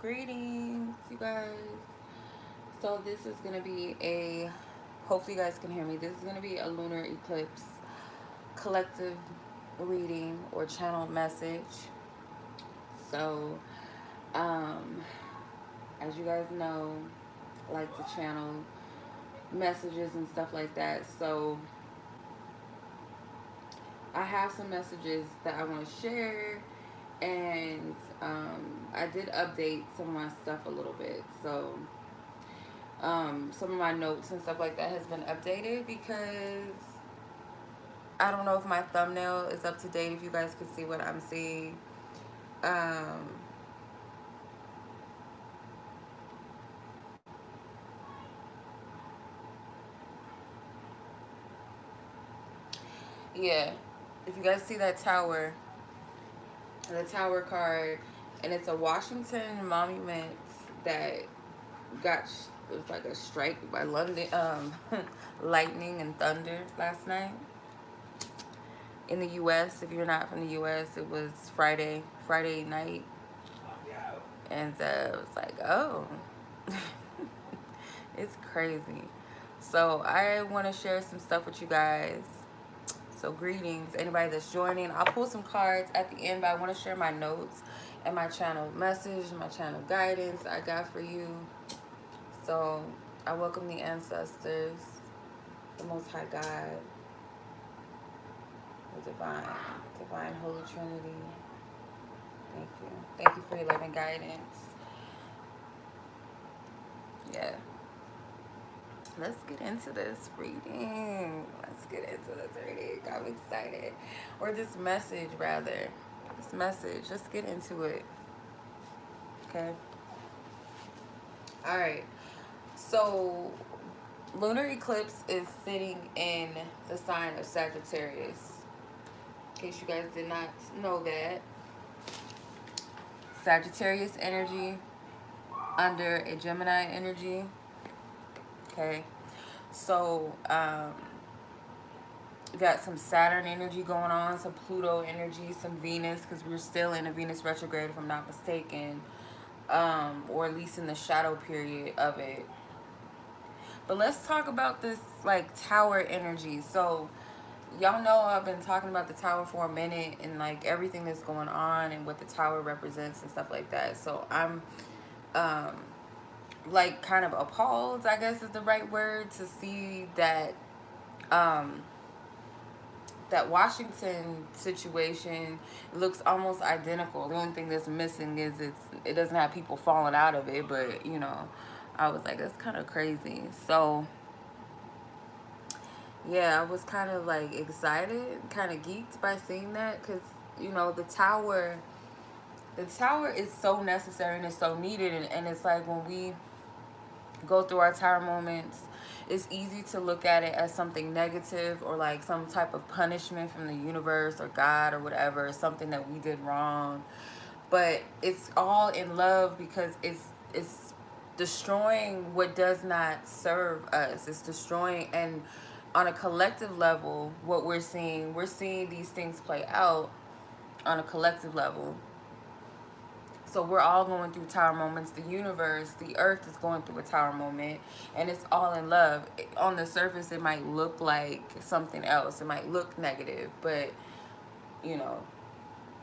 Greetings, you guys. So this is gonna be a. Hopefully, you guys can hear me. This is gonna be a lunar eclipse collective reading or channel message. So, um, as you guys know, I like to channel messages and stuff like that. So, I have some messages that I want to share, and I did update some of my stuff a little bit. So, some of my notes and stuff like that has been updated because I don't know if my thumbnail is up to date. If you guys can see what I'm seeing, um, yeah. If you guys see that tower, the tower card, and it's a Washington monument that got it was like a strike by London, lightning and thunder last night in the U.S. If you're not from the U.S., it was Friday night, and it was like, oh, it's crazy. So I want to share some stuff with you guys. So greetings, anybody that's joining. I'll pull some cards at the end, but I want to share my notes and my channel message, my channel guidance I got for you. So I welcome the ancestors, the Most High God, the divine Holy Trinity. Thank you. Thank you for your loving guidance. Yeah. Let's get into this reading. Let's get into this reading. I'm excited. Or this message, rather. This message. Let's get into it. Okay. All right. So, lunar eclipse is sitting in the sign of Sagittarius. In case you guys did not know that. Sagittarius energy under a Gemini energy. Okay. So, we got some Saturn energy going on, some Pluto energy, some Venus, because we're still in a Venus retrograde, if I'm not mistaken, or at least in the shadow period of it. But let's talk about this, like, tower energy. So, y'all know I've been talking about the tower for a minute and, like, everything that's going on and what the tower represents and stuff like that. So, I'm, um, like, kind of appalled, I guess is the right word, to see that, that Washington situation looks almost identical. The only thing that's missing is it doesn't have people falling out of it, but you know, I was like, that's kind of crazy. So yeah, I was kind of like excited, kind of geeked by seeing that, because you know, the tower is so necessary and it's so needed, and it's like when we go through our tower moments, it's easy to look at it as something negative or like some type of punishment from the universe or God or whatever, something that we did wrong. But it's all in love, because it's destroying what does not serve us. It's destroying, and on a collective level, what we're seeing these things play out on a collective level. So we're all going through tower moments. The universe, the earth is going through a tower moment, and it's all in love. On the surface, it might look like something else. It might look negative, but you know,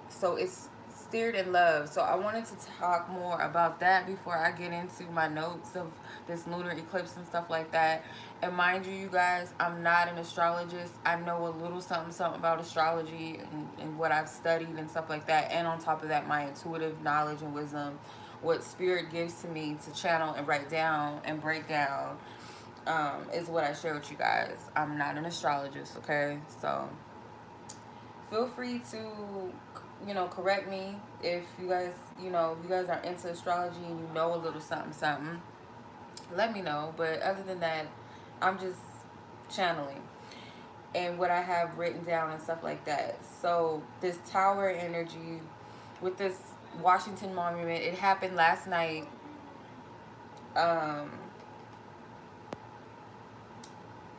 so it's steered in love. So I wanted to talk more about that before I get into my notes of this lunar eclipse and stuff like that. And mind you, you guys, I'm not an astrologist. I know a little something about astrology and what I've studied and stuff like that. And on top of that, my intuitive knowledge and wisdom, what spirit gives to me to channel and write down and break down, is what I share with you guys. I'm not an astrologist, okay? So feel free to, you know, correct me if you guys, you know, if you guys are into astrology and you know a little something, let me know. But other than that, I'm just channeling and what I have written down and stuff like that. So this tower energy with this Washington monument, it happened last night. Um,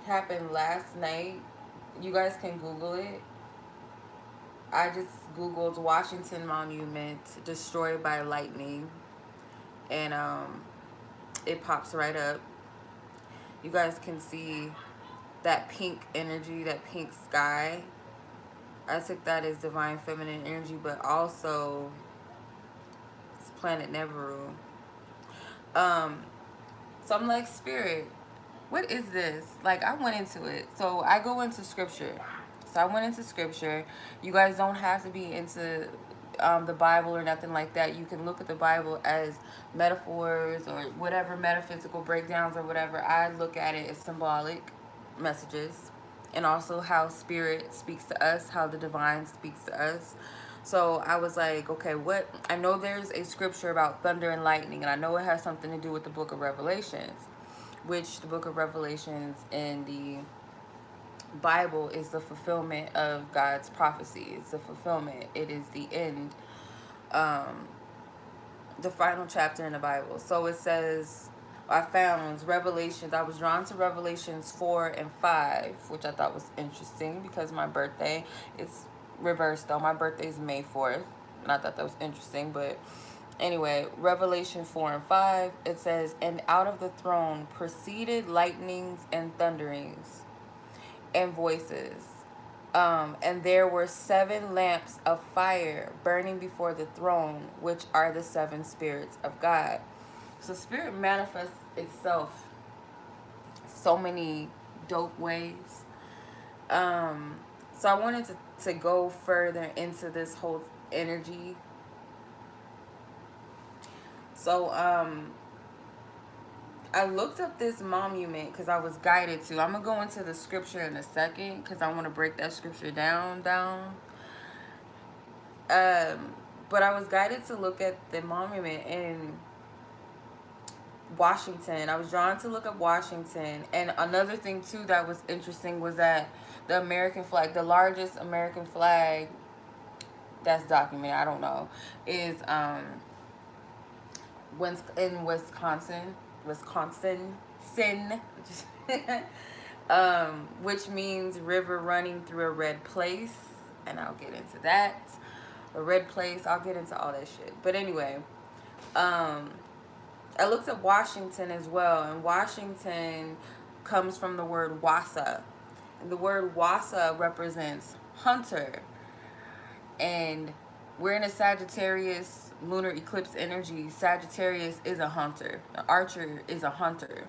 happened last night. You guys can Google it. I just Googled Washington Monument destroyed by lightning. and it pops right up. You guys can see that pink energy, that pink sky. I took that as divine feminine energy, but also it's planet Neveru. Um, so I'm like, spirit, what is this? Like, I went into it. So I go into scripture. So I went into scripture. You guys don't have to be into the Bible or nothing like that. You can look at the Bible as metaphors or whatever, metaphysical breakdowns or whatever. I look at it as symbolic messages, and also how spirit speaks to us, how the divine speaks to us. So I was like, okay, what? I know there's a scripture about thunder and lightning, and I know it has something to do with the book of Revelations, which the book of Revelations in the Bible is the fulfillment of God's prophecy. It's the fulfillment. It is the end, um, the final chapter in the Bible. So it says, I found Revelations. I was drawn to Revelations 4 and 5, which I thought was interesting because my birthday is reversed though. My birthday is May 4th, and I thought that was interesting. But anyway, Revelation 4 and 5, it says, and out of the throne proceeded lightnings and thunderings and voices. And there were 7 lamps of fire burning before the throne, which are the 7 spirits of God. So spirit manifests itself so many dope ways. So I wanted to go further into this whole energy. So I looked up this monument because I was guided to. I'm going to go into the scripture in a second because I want to break that scripture down. But I was guided to look at the monument in Washington. I was drawn to look up Washington. And another thing, too, that was interesting was that the American flag, the largest American flag that's documented, I don't know, is in Wisconsin, which means river running through a red place, and I'll get into that. A red place, I'll get into all that shit. But anyway, I looked at Washington as well, and Washington comes from the word wasa, and the word wasa represents hunter, and we're in a Sagittarius lunar eclipse energy. Sagittarius is a hunter. The archer is a hunter.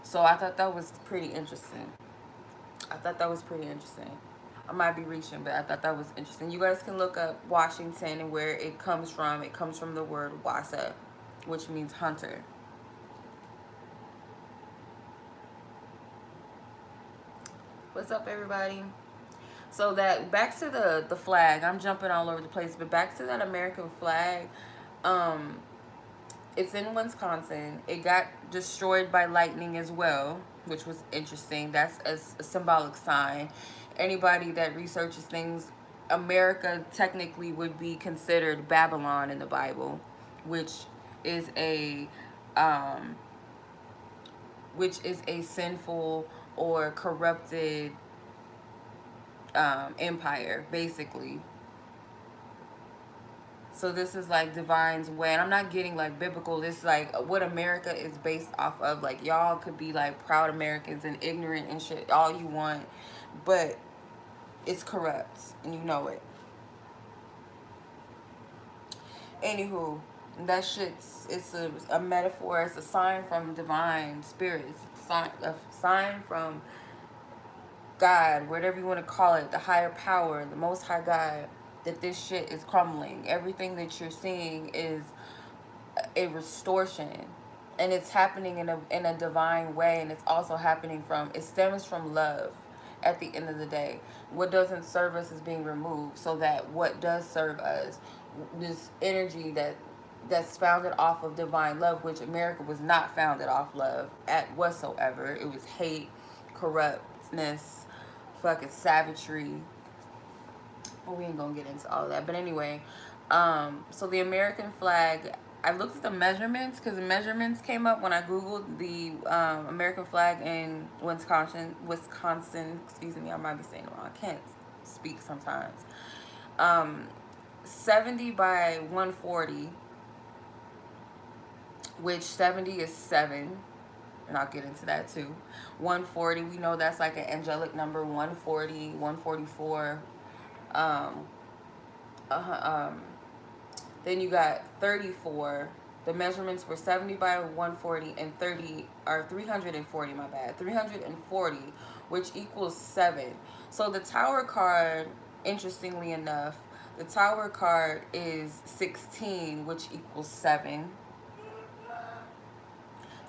So I thought that was pretty interesting. I might be reaching, but I thought that was interesting. You guys can look up Washington and where it comes from. It comes from the word wasa, which means hunter. What's up, everybody? So that, back to the flag. I'm jumping all over the place, but back to that American flag. It's in Wisconsin. It got destroyed by lightning as well, which was interesting. That's a symbolic sign. Anybody that researches things, America technically would be considered Babylon in the Bible, which is a sinful or corrupted empire, basically. So this is like divine's way, and I'm not getting like biblical. This is like what America is based off of. Like, y'all could be like proud Americans and ignorant and shit all you want, but it's corrupt and you know it. Anywho, that shit's, it's a metaphor. It's a sign from divine spirit. It's a sign from God, whatever you want to call it, the higher power, the most high God, that this shit is crumbling. Everything that you're seeing is a restoration, and it's happening in a divine way, and it's also happening it stems from love. At the end of the day, what doesn't serve us is being removed, so that what does serve us, this energy that's founded off of divine love, which America was not founded off love at whatsoever. It was hate, corruptness, fucking savagery. Well, we ain't gonna get into all of that, but anyway, so the American flag, I looked at the measurements because the measurements came up when I googled the American flag in Wisconsin. Excuse me, I might be saying it wrong. I can't speak sometimes. 70 by 140, which 70 is 7, and I'll get into that too. 140, we know that's like an angelic number. 140, 144. Um, um, then you got 34. The measurements were 70 by 140 and 30, or 340, my bad. 340, which equals 7. So the Tower card, interestingly enough, the Tower card is 16, which equals 7.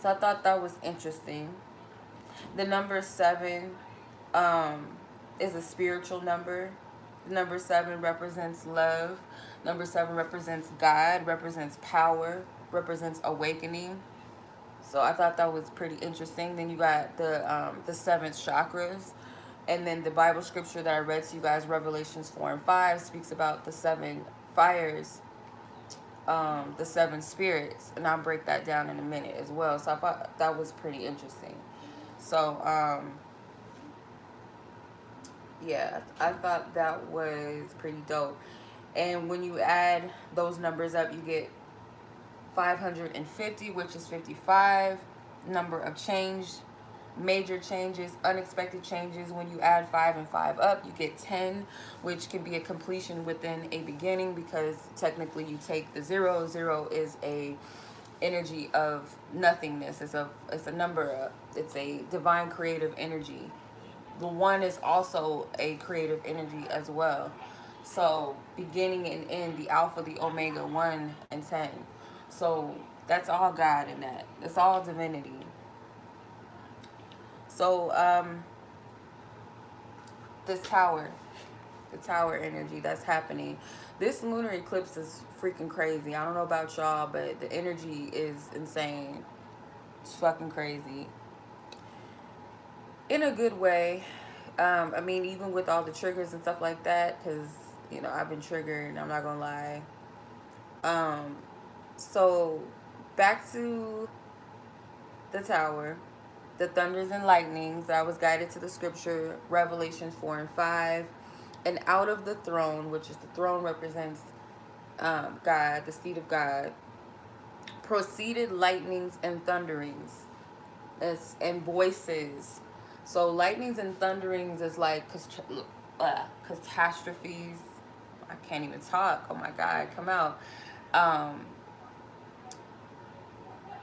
So I thought that was interesting. The number 7 is a spiritual number. The number 7 represents love. Number 7 represents God, represents power, represents awakening. So I thought that was pretty interesting. Then you got the 7 chakras. And then the Bible scripture that I read to you guys, Revelations 4 and 5, speaks about the 7 fires, the 7 spirits. And I'll break that down in a minute as well. So I thought that was pretty interesting. So, yeah, I thought that was pretty dope. And when you add those numbers up, you get 550, which is 55. Number of change, major changes, unexpected changes. When you add 5 and 5 up, you get 10, which can be a completion within a beginning, because technically you take the 0. 0 is a energy of nothingness. It's a number. It's a divine creative energy. The 1 is also a creative energy as well. So beginning and end, the alpha, the omega, 1 and 10. So that's all God in that. It's all divinity. So this tower, the tower energy that's happening. This lunar eclipse is freaking crazy. I don't know about y'all, but the energy is insane. It's fucking crazy. In a good way. I mean, even with all the triggers and stuff like that, because, you know, I've been triggered, I'm not gonna lie. So back to the tower, the thunders and lightnings. I was guided to the scripture, Revelations 4 and 5. And out of the throne, which is the throne represents God, the seat of God, proceeded lightnings and thunderings and voices. So lightnings and thunderings is like catastrophes. I can't even talk. Oh my God, come out.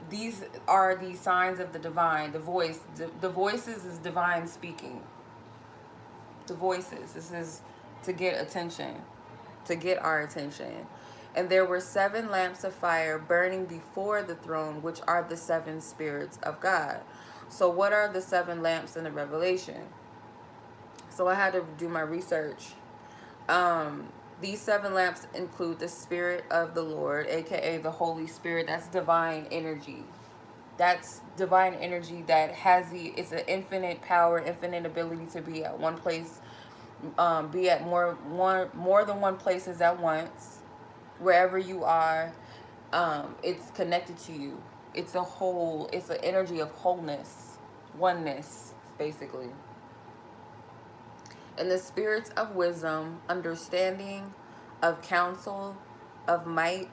These are the signs of the divine. The voice, the voices is divine speaking. The voices. This is to get attention, to get our attention. And there were 7 lamps of fire burning before the throne, which are the 7 spirits of God. So what are the 7 lamps in the Revelation? So I had to do my research. These 7 lamps include the Spirit of the Lord, aka the Holy Spirit. That's divine energy. That's divine energy that has it's an infinite power, infinite ability to be at one place, be at more than one places at once. Wherever you are, it's connected to you. It's a whole. It's an energy of wholeness, oneness, basically. And the spirits of wisdom, understanding, of counsel, of might,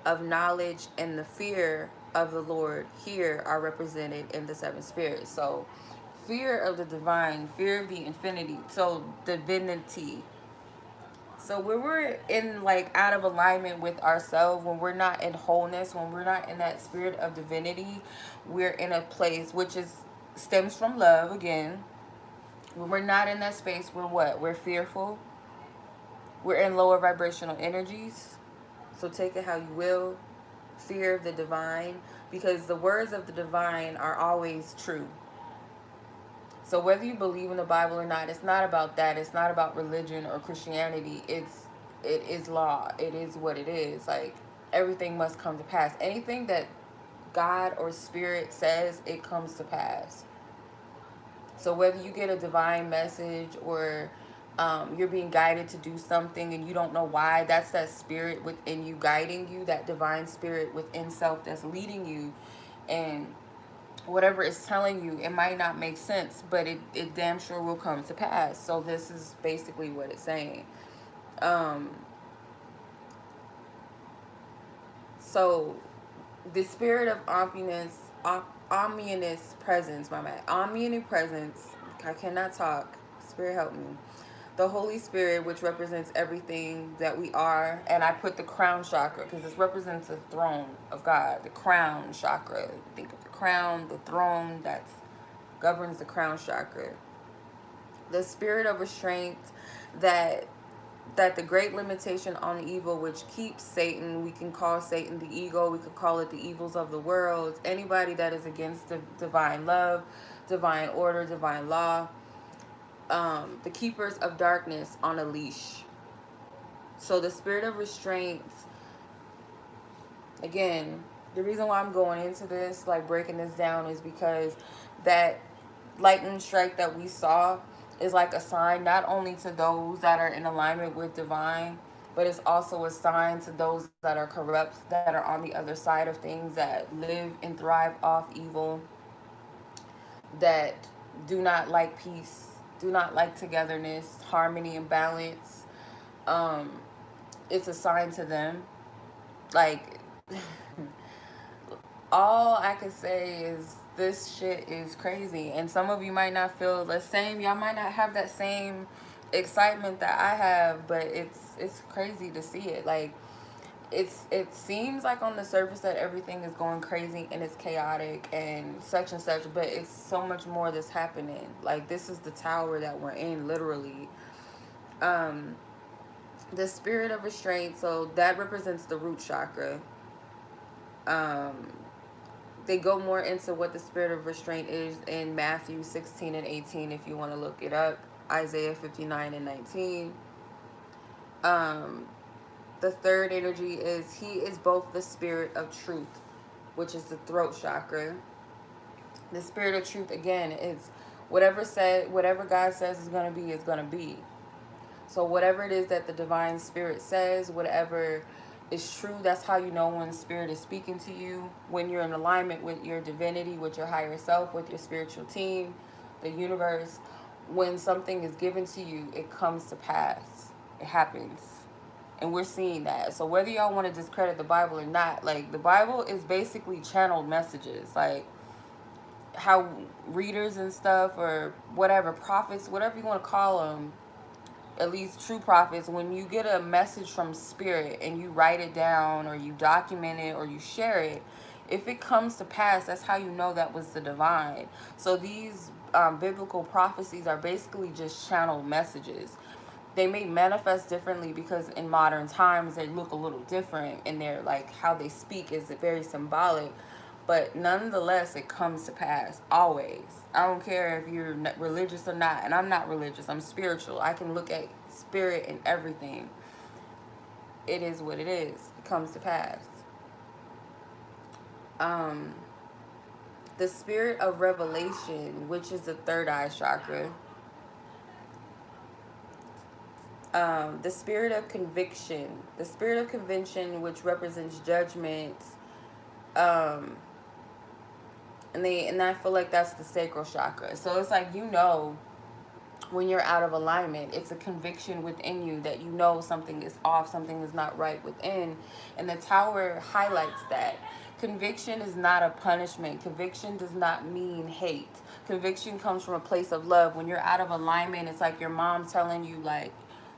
of knowledge, and the fear of the Lord here are represented in the 7 spirits. So fear of the divine, fear of the infinity, so divinity. So when we're in like out of alignment with ourselves, when we're not in wholeness, when we're not in that spirit of divinity, we're in a place which is stems from love again. When we're not in that space, we're what? We're fearful. We're in lower vibrational energies. So take it how you will. Fear of the divine. Because the words of the divine are always true. So whether you believe in the Bible or not, it's not about that. It's not about religion or Christianity. It is law. It is what it is. Like, everything must come to pass. Anything that God or spirit says, it comes to pass. So whether you get a divine message or you're being guided to do something and you don't know why, that's that spirit within you guiding you, that divine spirit within self that's leading you. And whatever it's telling you, it might not make sense, but it damn sure will come to pass. So this is basically what it's saying. So The spirit of ominous presence, my man. Omnipresence. I cannot talk. Spirit help me. The Holy Spirit, which represents everything that we are, and I put the crown chakra because this represents the throne of God. The crown chakra. Think of the crown, the throne that governs the crown chakra. The spirit of restraint that the great limitation on evil which keeps Satan, we can call Satan the ego, we could call it the evils of the world, anybody that is against the divine love, divine order, divine law, the keepers of darkness on a leash. So the spirit of restraint, again, the reason why I'm going into this, like breaking this down, is because that lightning strike that we saw is like a sign not only to those that are in alignment with divine, but it's also a sign to those that are corrupt, that are on the other side of things, that live and thrive off evil, that do not like peace, do not like togetherness, harmony, and balance. Um, it's a sign to them. Like, all I can say is this shit is crazy, and some of you might not feel the same. Y'all might not have that same excitement that I have, but it's crazy to see it. Like, it seems like on the surface that everything is going crazy and it's chaotic and such, but it's so much more that's happening. Like, this is the tower that we're in, literally. Um, the spirit of restraint, so that represents the root chakra. Um, they go more into what the spirit of restraint is in Matthew 16 and 18 if you want to look it up. Isaiah 59 and 19. Um, the third energy is he is both the spirit of truth, which is the throat chakra. The spirit of truth, again, is whatever God says is going to be is going to be. So whatever it is that the divine spirit says, whatever is true, that's how you know when spirit is speaking to you, when you're in alignment with your divinity, with your higher self, with your spiritual team, the universe. When something is given to you, it comes to pass. It happens. And we're seeing that. So whether y'all want to discredit the Bible or not, like, the Bible is basically channeled messages. Like, how readers and stuff, or whatever, prophets, whatever you want to call them, at least true prophets, when you get a message from spirit and you write it down or you document it or you share it, if it comes to pass, that's how you know that was the divine. So these biblical prophecies are basically just channeled messages. They may manifest differently because in modern times they look a little different, and they're like, how they speak is very symbolic, but nonetheless it comes to pass always. I don't care if you're religious or not, and I'm not religious, I'm spiritual. I can look at spirit and everything. It is what it is. It comes to pass. um the spirit of revelation, which is the third eye chakra. The spirit of conviction, which represents judgment. um and I feel like that's the sacral chakra. So it's like, when you're out of alignment, it's a conviction within you that something is off, something is not right within. And the tower highlights that. Conviction is not a punishment. Conviction does not mean hate. Conviction comes from a place of love. When you're out of alignment, it's like your mom telling you, like,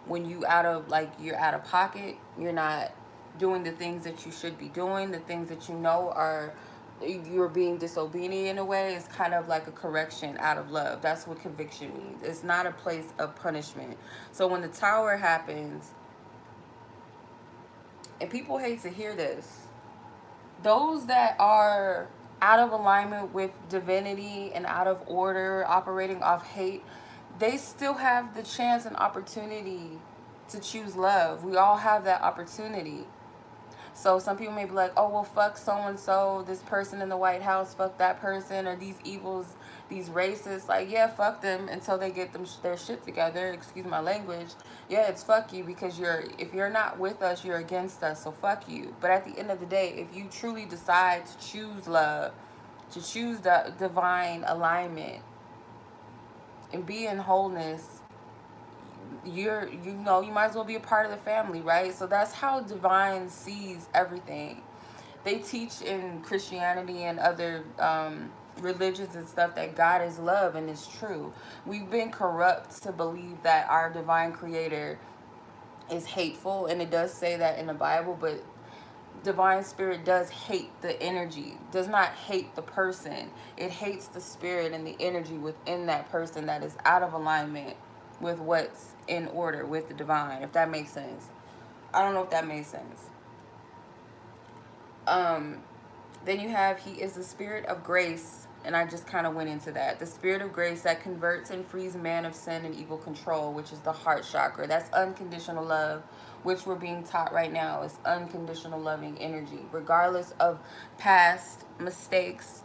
when you're out of pocket, you're not doing the things that you should be doing, the things that you're being disobedient in a way. Is kind of like a correction out of love. That's what conviction means. It's not a place of punishment. So when the tower happens, and people hate to hear this, those that are out of alignment with divinity and out of order, operating off hate, they still have the chance and opportunity to choose love. We all have that opportunity. So some people may be like, oh, well, fuck so-and-so, this person in the White House, fuck that person, or these evils, these racists. Like, yeah, fuck them until they get their shit together. Excuse my language. Yeah, it's fuck you, because if you're not with us, you're against us, so fuck you. But at the end of the day, if you truly decide to choose love, to choose the divine alignment, and be in wholeness, you might as well be a part of the family, right? So that's how divine sees everything. they teach in Christianity and other religions and stuff that God is love, and it's true. We've been corrupt to believe that our divine creator is hateful, and it does say that in the Bible, but divine spirit does hate the energy, does not hate the person. It hates the spirit and the energy within that person that is out of alignment with what's in order with the divine, if that makes sense. I don't know if that makes sense. um Then you have, he is the spirit of grace, and I just kind of went into that. The spirit of grace that converts and frees man of sin and evil control, which is the heart chakra. That's unconditional love, which we're being taught right now is unconditional loving energy, regardless of past mistakes,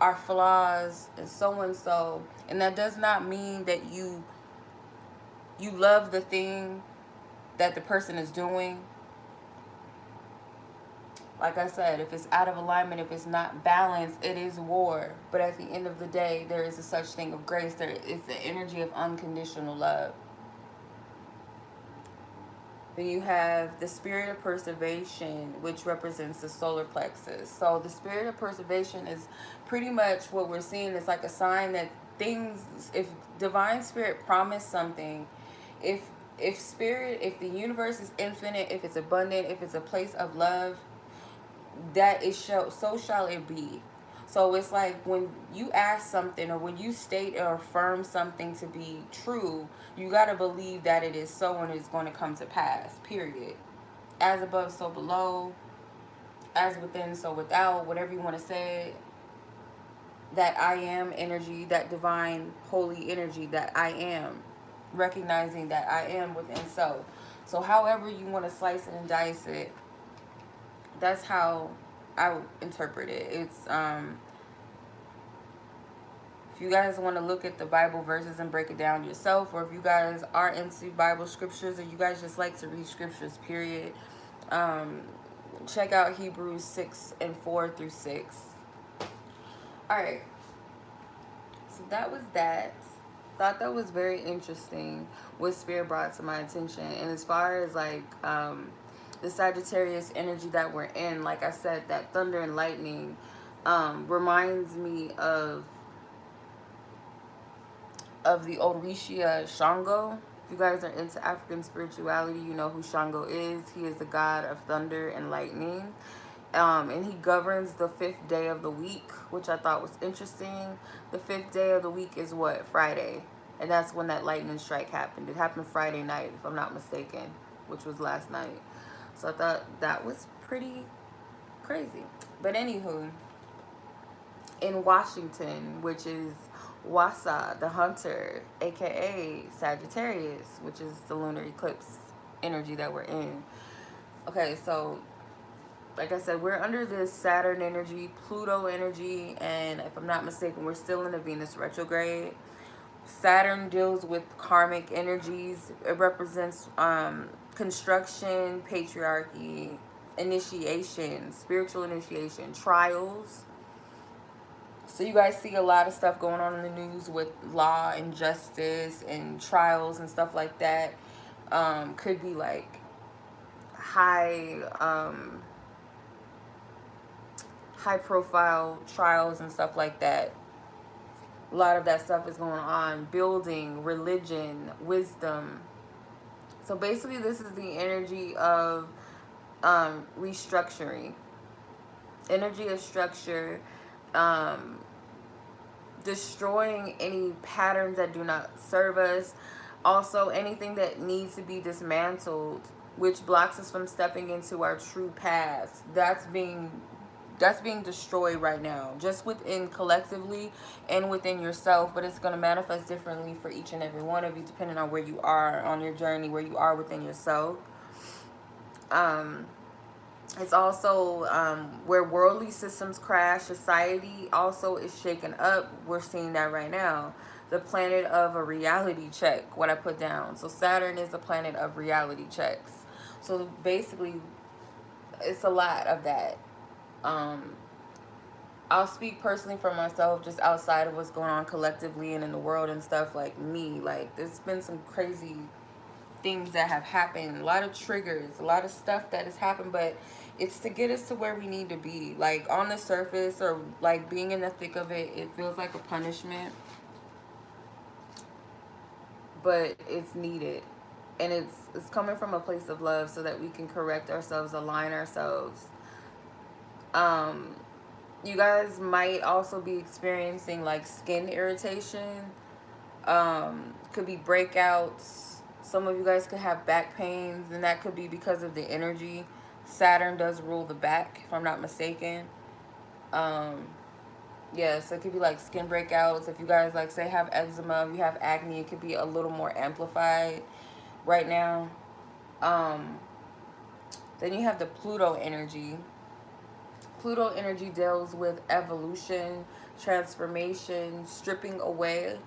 our flaws, and so and so. And that does not mean that you love the thing that the person is doing. Like I said, if it's out of alignment, if it's not balanced, it is war. But at the end of the day, there is a such thing of grace. There is the energy of unconditional love. Then you have the spirit of preservation, which represents the solar plexus. So the spirit of preservation is pretty much what we're seeing. It's like a sign that things, if divine spirit promised something, if spirit, if the universe is infinite, if it's abundant, if it's a place of love, that is so shall it be. So it's like when you ask something, or when you state or affirm something to be true, you got to believe that it is so, and it's going to come to pass, period. As above, so below. As within, so without. Whatever you want to say. That I am energy, that divine holy energy that I am, recognizing that I am within self. So however you want to slice it and dice it, that's how I interpret it. It's if you guys want to look at the Bible verses and break it down yourself, or if you guys are into Bible scriptures, or you guys just like to read scriptures, period, check out Hebrews 6:4-6. All right, so that was that. Thought that was very interesting what Spirit brought to my attention. And as far as like the Sagittarius energy that we're in, like I said, that thunder and lightning reminds me of the Orisha Shango. If you guys are into African spirituality, you know who Shango is. He is the god of thunder and lightning. And he governs the 5th day of the week, which I thought was interesting. The 5th day of the week is what? Friday. And that's when that lightning strike happened. It happened Friday night, if I'm not mistaken, which was last night. So I thought that was pretty crazy. But anywho, in Washington, which is Wasa, the hunter, aka Sagittarius, which is the lunar eclipse energy that we're in. Okay, so like I said, we're under this Saturn energy, Pluto energy, and if I'm not mistaken, we're still in the Venus retrograde. Saturn deals with karmic energies. It represents construction, patriarchy, initiation, spiritual initiation, trials. So you guys see a lot of stuff going on in the news with law and justice and trials and stuff like that. Could be like high profile trials and stuff like that. A lot of that stuff is going on. Building, religion, wisdom. So basically this is the energy of restructuring. Energy of structure. Destroying any patterns that do not serve us. Also anything that needs to be dismantled, which blocks us from stepping into our true paths. That's being destroyed right now, just within collectively and within yourself, but it's going to manifest differently for each and every one of you depending on where you are on your journey, where you are within yourself. It's also where worldly systems crash, society also is shaken up. We're seeing that right now. The planet of a reality check, what I put down. So Saturn is the planet of reality checks. So basically it's a lot of that. I'll speak personally for myself, just outside of what's going on collectively and in the world and stuff. Like me, like there's been some crazy things that have happened, a lot of triggers, a lot of stuff that has happened, but it's to get us to where we need to be. Like on the surface, or like being in the thick of it, it feels like a punishment, but it's needed. And it's coming from a place of love so that we can correct ourselves, align ourselves. Um, you guys might also be experiencing like skin irritation. Could be breakouts. Some of you guys could have back pains, and that could be because of the energy. Saturn does rule the back, if I'm not mistaken. Um, yeah, so it could be like skin breakouts. If you guys like say have eczema, if you have acne, it could be a little more amplified right now. Um, then you have the Pluto energy. Pluto energy deals with evolution, transformation, stripping away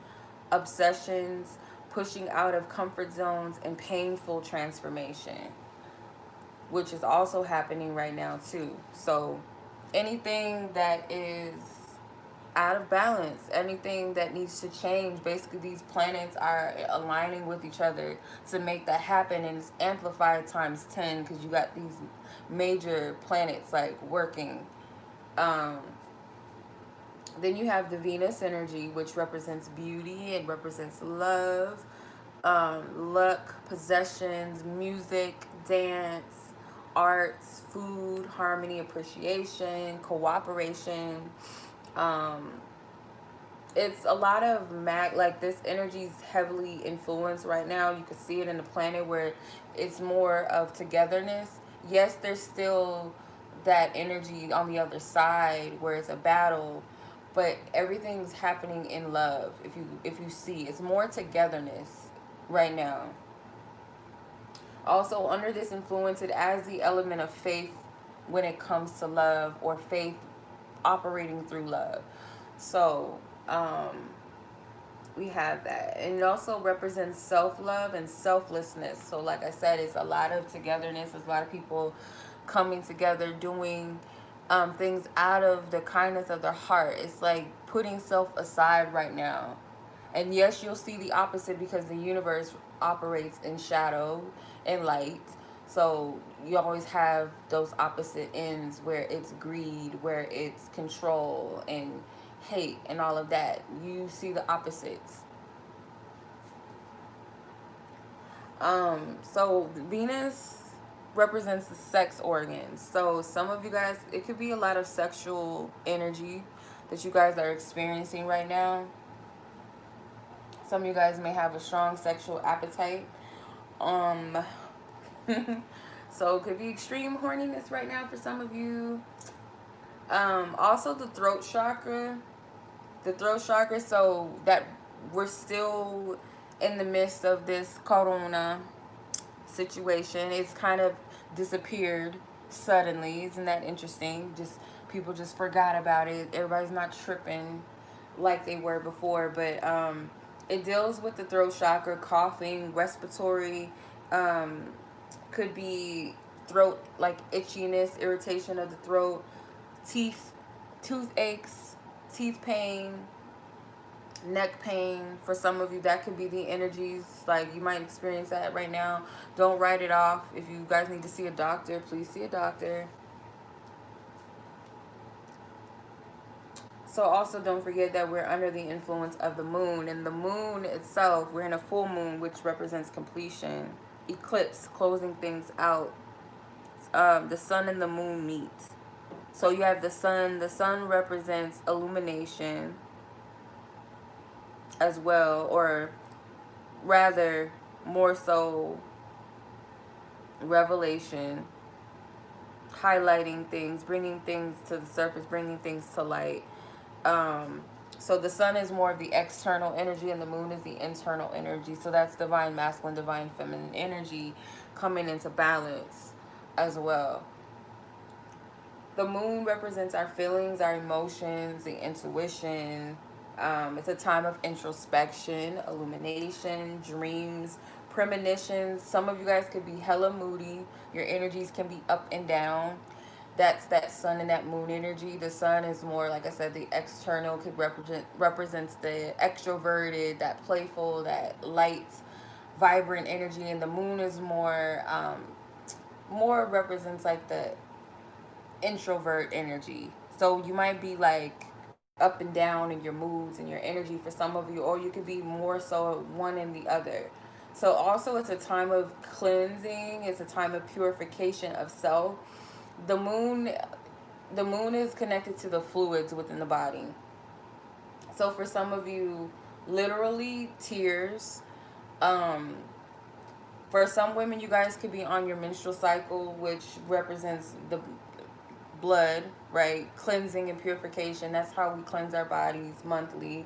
obsessions, pushing out of comfort zones, and painful transformation, which is also happening right now too. So anything that is out of balance, anything that needs to change, basically these planets are aligning with each other to make that happen, and it's amplified times 10 because you got these major planets like working. um then you have the Venus energy, which represents beauty, it represents love, luck, possessions, music, dance, arts, food, harmony, appreciation, cooperation. um it's a lot of like this energy is heavily influenced right now. You can see it in the planet where it's more of togetherness. Yes, there's still that energy on the other side where it's a battle, but everything's happening in love. If you see, it's more togetherness right now. Also under this influence, it adds the element of faith when it comes to love, or faith operating through love. So we have that, and it also represents self-love and selflessness. So like I said, it's a lot of togetherness. There's a lot of people coming together, doing things out of the kindness of their heart. It's like putting self aside right now. And yes, you'll see the opposite because the universe operates in shadow and light. So you always have those opposite ends where it's greed, where it's control and hate and all of that. You see the opposites. So Venus represents the sex organs. So some of you guys, it could be a lot of sexual energy that you guys are experiencing right now. Some of you guys may have a strong sexual appetite. Um, so it could be extreme horniness right now for some of you. Also the throat chakra. The throat chakra, so that we're still in the midst of this corona situation. It's kind of disappeared suddenly. Isn't that interesting? Just people just forgot about it. Everybody's not tripping like they were before, but it deals with the throat chakra, coughing, respiratory, um, could be throat like itchiness, irritation of the throat, teeth, toothaches, teeth pain, neck pain. For some of you, that could be the energies. Like you might experience that right now. Don't write it off. If you guys need to see a doctor, please see a doctor. So also don't forget that we're under the influence of the moon, and the moon itself, we're in a full moon, which represents completion, eclipse, closing things out. The sun and the moon meet. So you have the sun. The sun represents illumination as well, or rather more so revelation, highlighting things, bringing things to the surface, bringing things to light. So the sun is more of the external energy and the moon is the internal energy. So that's divine masculine, divine feminine energy coming into balance as well. The moon represents our feelings, our emotions, the intuition. It's a time of introspection, illumination, dreams, premonitions. Some of you guys could be hella moody. Your energies can be up and down. That's that sun and that moon energy. The sun is more, like I said, the external, could represents the extroverted, that playful, that light vibrant energy, and the moon is more represents like the introvert energy. So you might be like up and down in your moods and your energy for some of you, or you could be more so one and the other. So also it's a time of cleansing, it's a time of purification of self. The moon the moon is connected to the fluids within the body. So for some of you, literally tears. Um, for some women, you guys could be on your menstrual cycle, which represents the blood, right? Cleansing and purification. That's how we cleanse our bodies monthly.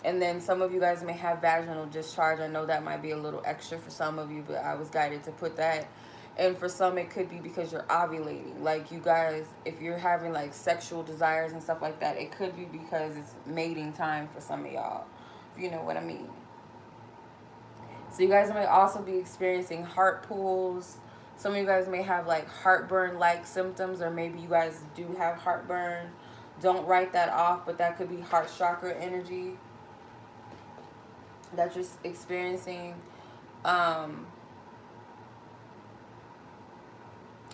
And then some of you guys may have vaginal discharge. I know that might be a little extra for some of you, but I was guided to put that. And for some, it could be because you're ovulating. Like you guys, if you're having like sexual desires and stuff like that, it could be because it's mating time for some of y'all, if you know what I mean. So you guys may also be experiencing heart pulls. Some of you guys may have like heartburn-like symptoms, or maybe you guys do have heartburn. Don't write that off, but that could be heart chakra energy that you're experiencing. Um,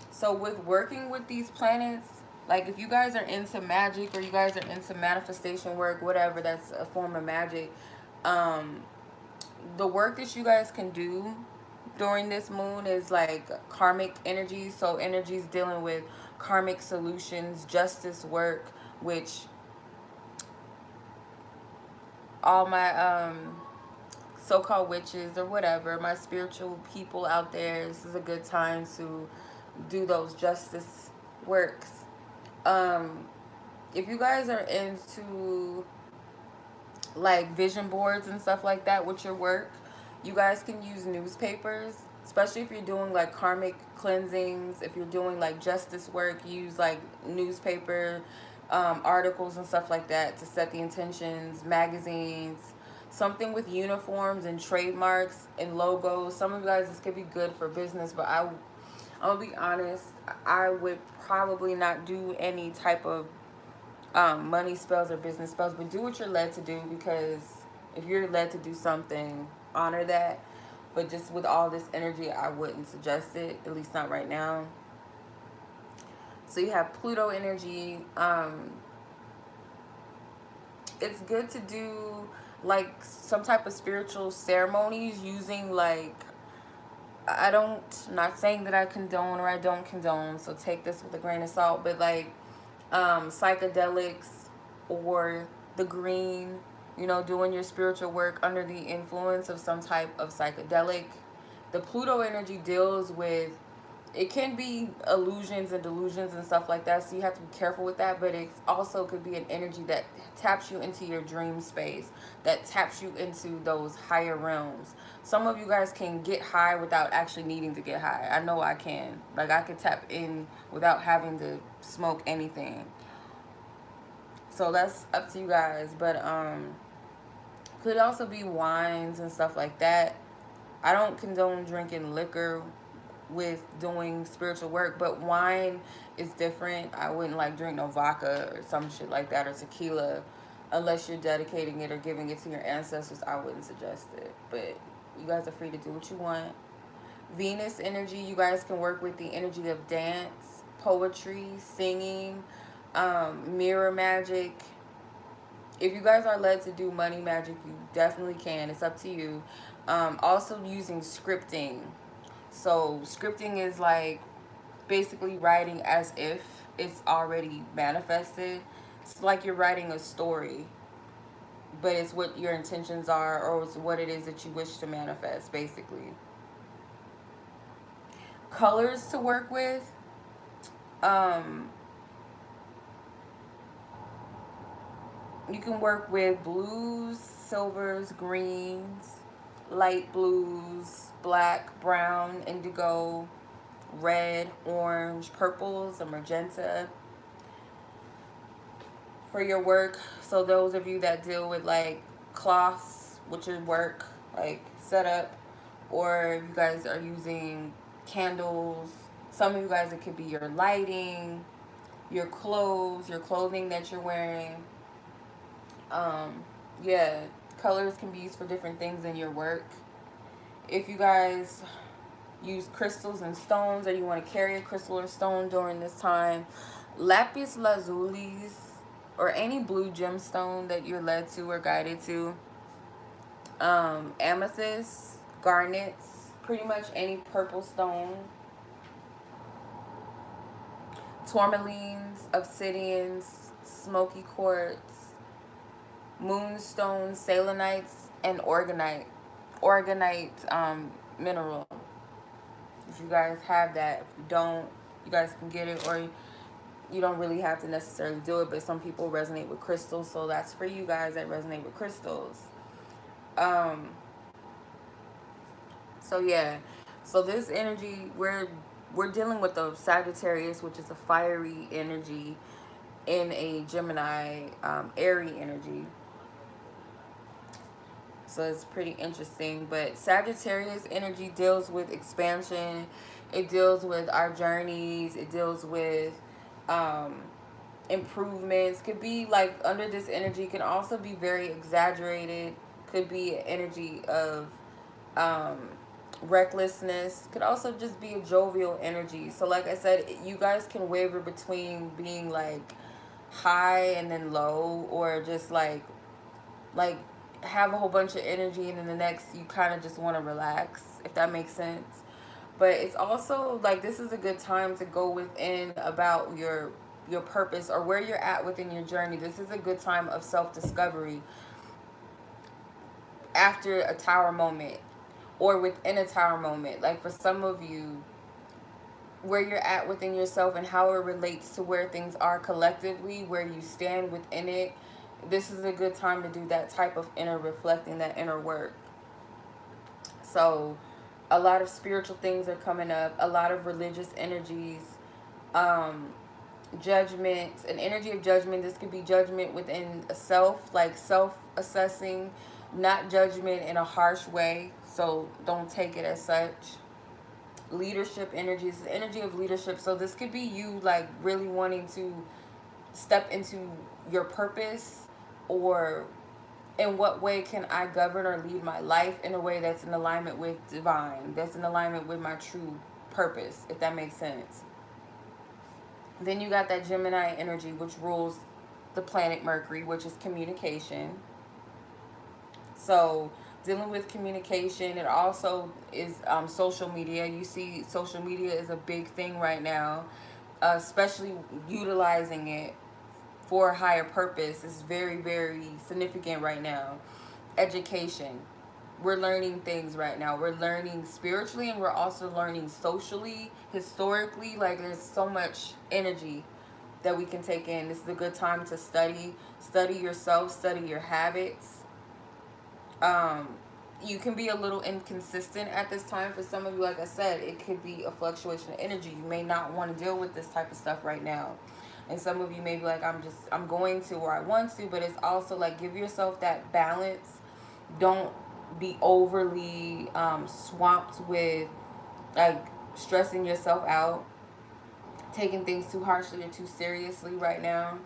so with working with these planets, like if you guys are into magic or you guys are into manifestation work, whatever, that's a form of magic. Um, the work that you guys can do during this moon is like karmic energy. So energies dealing with karmic solutions, justice work, which all my so-called witches or whatever, my spiritual people out there, this is a good time to do those justice works. Um, if you guys are into like vision boards and stuff like that with your work, you guys can use newspapers, especially if you're doing like karmic cleansings. If you're doing like justice work, use like newspaper articles and stuff like that to set the intentions. Magazines, something with uniforms and trademarks and logos. Some of you guys, this could be good for business, but I'm gonna be honest, I would probably not do any type of money spells or business spells, but do what you're led to do, because if you're led to do something, honor that. But just with all this energy, I wouldn't suggest it, at least not right now. So you have Pluto energy. It's good to do like some type of spiritual ceremonies using like, I don't, not saying that I condone or I don't condone, so take this with a grain of salt, but like psychedelics or the green, you know, doing your spiritual work under the influence of some type of psychedelic. The Pluto energy deals with, it can be illusions and delusions and stuff like that, so you have to be careful with that, but it also could be an energy that taps you into your dream space, that taps you into those higher realms. Some of you guys can get high without actually needing to get high. I know I can. Like I could tap in without having to smoke anything. So that's up to you guys. But could also be wines and stuff like that. I don't condone drinking liquor with doing spiritual work, but wine is different. I wouldn't like drink no vodka or some shit like that, or tequila, unless you're dedicating it or giving it to your ancestors. I wouldn't suggest it, but you guys are free to do what you want. Venus energy, you guys can work with the energy of dance, poetry, singing, mirror magic. If you guys are led to do money magic, you definitely can. It's up to you. Also using scripting. So scripting is like basically writing as if it's already manifested. It's like you're writing a story, but it's what your intentions are, or it's what it is that you wish to manifest, basically. Colors to work with. Um, you can work with blues, silvers, greens, light blues, black, brown, indigo, red, orange, purples, and magenta for your work. So those of you that deal with like cloths, which is work, like setup, or you guys are using candles. Some of you guys, it could be your lighting, your clothes, your clothing that you're wearing. Um, yeah, colors can be used for different things in your work. If you guys use crystals and stones, or you want to carry a crystal or stone during this time, lapis lazulis or any blue gemstone that you're led to or guided to, amethyst, garnets, pretty much any purple stone, tourmalines, obsidians, smoky quartz, moonstones, selenites, and organite mineral. If you guys have that, if you don't, you guys can get it, or you don't really have to necessarily do it. But some people resonate with crystals, so that's for you guys that resonate with crystals. Um, so yeah, so this energy, we're dealing with the Sagittarius, which is a fiery energy, in a Gemini, airy energy. So it's pretty interesting. But Sagittarius energy deals with expansion. It deals with our journeys. It deals with um, improvements. Could be like under this energy, can also be very exaggerated. Could be energy of um, recklessness. Could also just be a jovial energy. So like I said, you guys can waver between being like high and then low, or just like have a whole bunch of energy and then the next you kind of just want to relax, if that makes sense. But it's also like this is a good time to go within about your purpose or where you're at within your journey. This is a good time of self-discovery after a tower moment or within a tower moment. Like for some of you, where you're at within yourself and how it relates to where things are collectively, where you stand within it. This is a good time to do that type of inner reflecting, that inner work. So a lot of spiritual things are coming up, a lot of religious energies, um, judgment, an energy of judgment. This could be judgment within a self, like self-assessing, not judgment in a harsh way. So don't take it as such. Leadership energies, the energy of leadership. So this could be you like really wanting to step into your purpose, or in what way can I govern or lead my life in a way that's in alignment with divine, that's in alignment with my true purpose, if that makes sense. Then you got that Gemini energy, which rules the planet Mercury, which is communication. So dealing with communication, it also is social media. You see social media is a big thing right now, especially utilizing it for a higher purpose is very, very significant right now. Education. We're learning things right now. We're learning spiritually and we're also learning socially, historically. Like there's so much energy that we can take in. This is a good time to study yourself, study your habits. Um, you can be a little inconsistent at this time. For some of you, like I said, it could be a fluctuation of energy. You may not want to deal with this type of stuff right now. And some of you may be like, I'm going to, or I want to, but it's also like, give yourself that balance. Don't be overly swamped with like stressing yourself out, taking things too harshly or too seriously right now.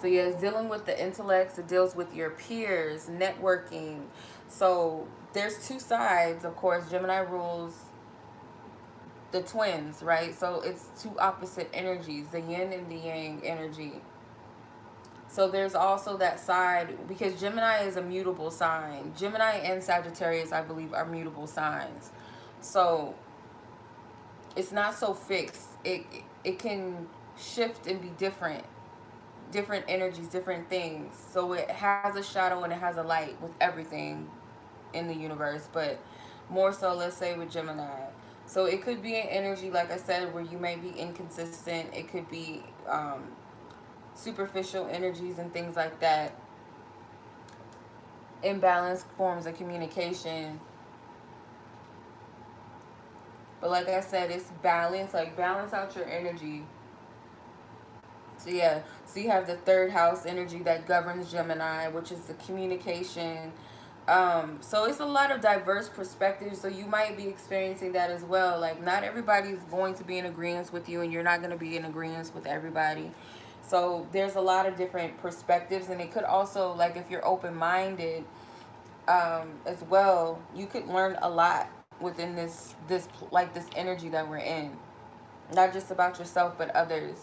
So yeah, it's dealing with the intellects. It deals with your peers, networking. So there's two sides, of course. Gemini rules the twins, right? So it's two opposite energies, the yin and the yang energy. So there's also that side, because Gemini is a mutable sign. Gemini and Sagittarius, I believe, are mutable signs. So it's not so fixed. It can shift and be different energies, different things. So it has a shadow and it has a light with everything in the universe, but more so, let's say, with Gemini. So it could be an energy, like I said, where you may be inconsistent. It could be superficial energies and things like that. Imbalanced forms of communication. But like I said, it's balance. Like balance out your energy. So yeah, so you have the third house energy that governs Gemini, which is the communication. So it's a lot of diverse perspectives. So you might be experiencing that as well. Like not everybody's going to be in agreement with you, and you're not going to be in agreement with everybody. So there's a lot of different perspectives, and it could also, like if you're open-minded, as well, you could learn a lot within this energy that we're in, not just about yourself but others.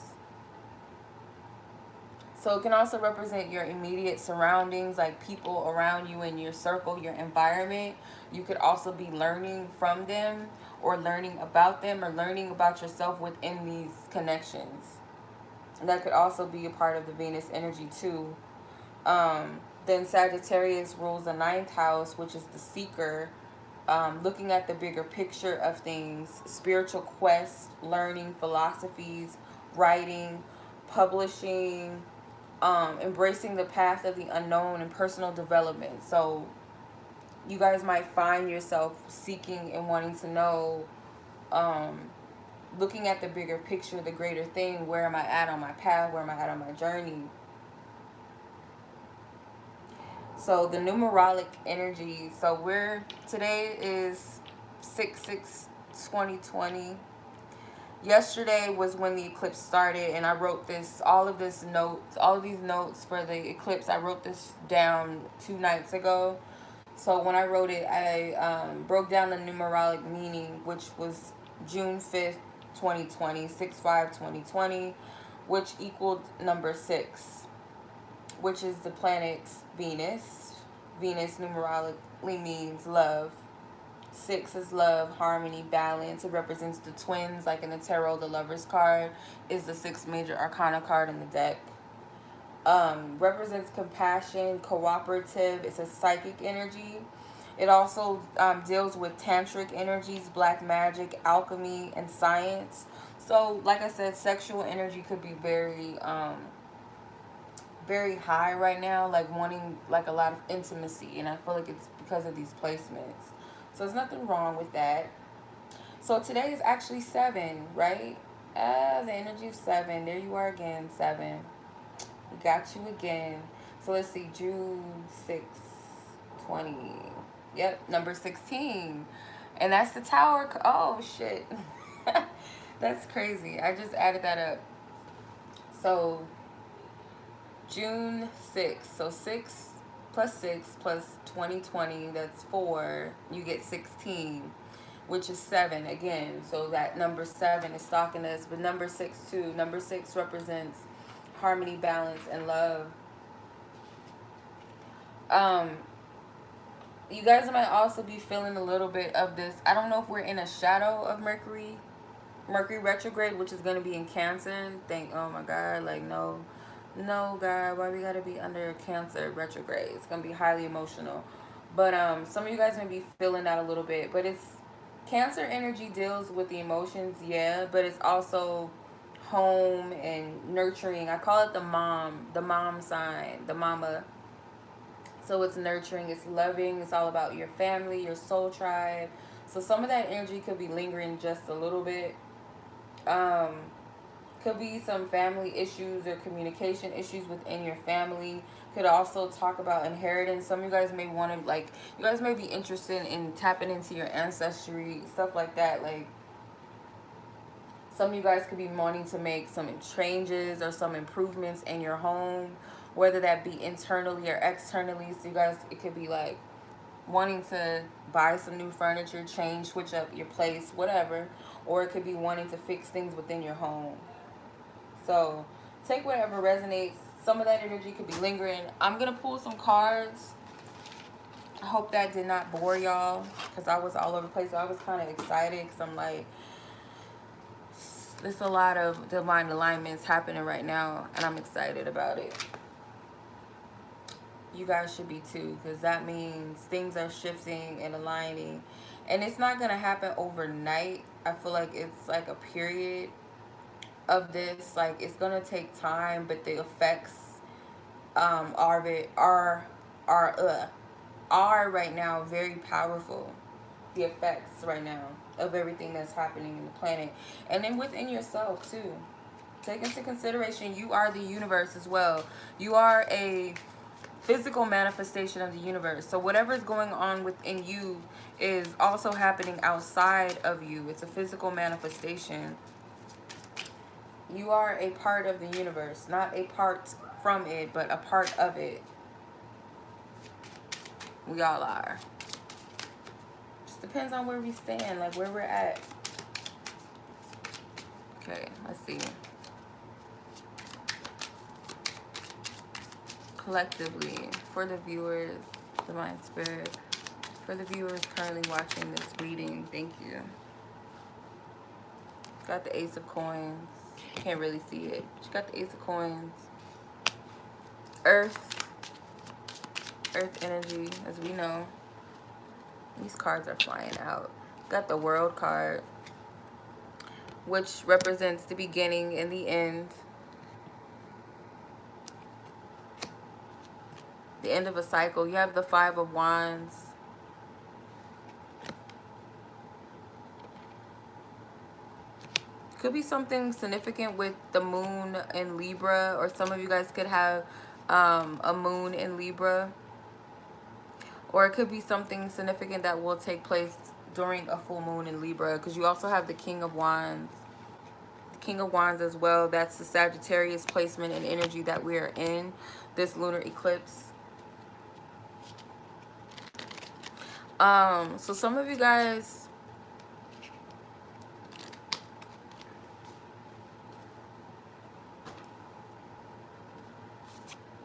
So it can also represent your immediate surroundings, like people around you in your circle, your environment. You could also be learning from them, or learning about them, or learning about yourself within these connections. And that could also be a part of the Venus energy too. Then Sagittarius rules the ninth house, which is the seeker, looking at the bigger picture of things, spiritual quest, learning philosophies, writing, publishing, embracing the path of the unknown, and personal development. So you guys might find yourself seeking and wanting to know, um, looking at the bigger picture, the greater thing. Where am I at on my path? Where am I at on my journey? So the numerologic energy. So today is 6/6/2020. Yesterday was when the eclipse started, and I wrote all of these notes for the eclipse. I wrote this down 2 nights ago. So when I wrote it, I broke down the numerologic meaning, which was June 5th, 2020, 6/5/2020, which equaled number 6, which is the planet Venus. Venus numerologically means love. 6 is love, harmony, balance. It represents the twins, like in the tarot. The Lover's card is the 6th major arcana card in the deck. Represents compassion, cooperative. It's a psychic energy. It also deals with tantric energies, black magic, alchemy, and science. So, like I said, sexual energy could be very high right now, like wanting like a lot of intimacy, and I feel like it's because of these placements. So there's nothing wrong with that. So today is actually 7, right? The energy of 7. There you are again, 7. We got you again. So let's see, June 6th, 20. Yep, number 16. And that's the tower. Oh, shit. That's crazy. I just added that up. So June 6th. So 6 plus 6 plus 2020, that's 4. You get 16, which is 7 again. So that number 7 is stalking us. But number 6 too. Number 6 represents harmony, balance, and love. You guys might also be feeling a little bit of this. I don't know if we're in a shadow of Mercury retrograde, which is going to be in Cancer. Oh my God, like no, God, why we got to be under Cancer retrograde? It's going to be highly emotional. But some of you guys may be feeling that a little bit. But it's Cancer energy deals with the emotions, yeah, but it's also home and nurturing. I call it the mom sign, the mama. So it's nurturing, it's loving, it's all about your family, your soul tribe. So some of that energy could be lingering just a little bit. Could be some family issues or communication issues within your family. Could also talk about inheritance. Some of you guys may want to, like, you guys may be interested in tapping into your ancestry, stuff like that. Like, some of you guys could be wanting to make some changes or some improvements in your home, whether that be internally or externally. So you guys, it could be like wanting to buy some new furniture, switch up your place, whatever. Or it could be wanting to fix things within your home. So take whatever resonates. Some of that energy could be lingering. I'm going to pull some cards. I hope that did not bore y'all, because I was all over the place. So I was kind of excited because I'm like, there's a lot of divine alignments happening right now, and I'm excited about it. You guys should be too, because that means things are shifting and aligning. And it's not going to happen overnight. I feel like it's like a period of this. Like, it's going to take time, but the effects are right now very powerful. The effects right now of everything that's happening in the planet, and then within yourself too. Take into consideration, you are the universe as well. You are a physical manifestation of the universe. So whatever is going on within you is also happening outside of you. It's a physical manifestation. You are a part of the universe, not a part from it, but a part of it. We all are. Just depends on where we stand, like where we're at. Okay, let's see. Collectively, for the viewers, Divine Spirit, for the viewers currently watching this reading, thank you. Got the Ace of Coins. Can't really see it. But you got the Ace of Coins. Earth. Earth energy, as we know. These cards are flying out. Got the World card, which represents the beginning and the end. The end of a cycle. You have the Five of Wands. Could be something significant with the moon in Libra, or some of you guys could have a moon in Libra. Or it could be something significant that will take place during a full moon in Libra, because you also have the King of Wands. The King of Wands as well. That's the Sagittarius placement and energy that we are in this lunar eclipse. So some of you guys,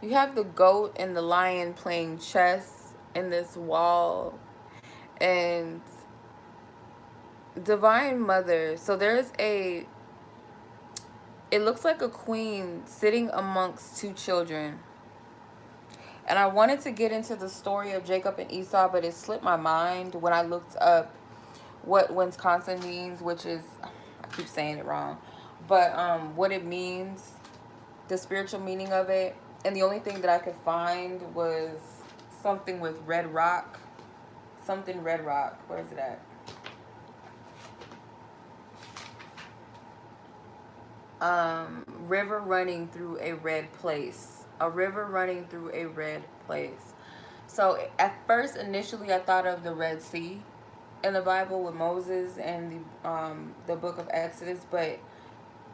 you have the goat and the lion playing chess in this wall. And Divine Mother. So there's a, it looks like a queen sitting amongst two children. And I wanted to get into the story of Jacob and Esau, but it slipped my mind when I looked up what Wisconsin means, which is, I keep saying it wrong, but what it means, the spiritual meaning of it. And the only thing that I could find was something with red rock. Something red rock. Where is it at? River running through a red place. A river running through a red place. So at first, initially, I thought of the Red Sea in the Bible with Moses and the book of Exodus, but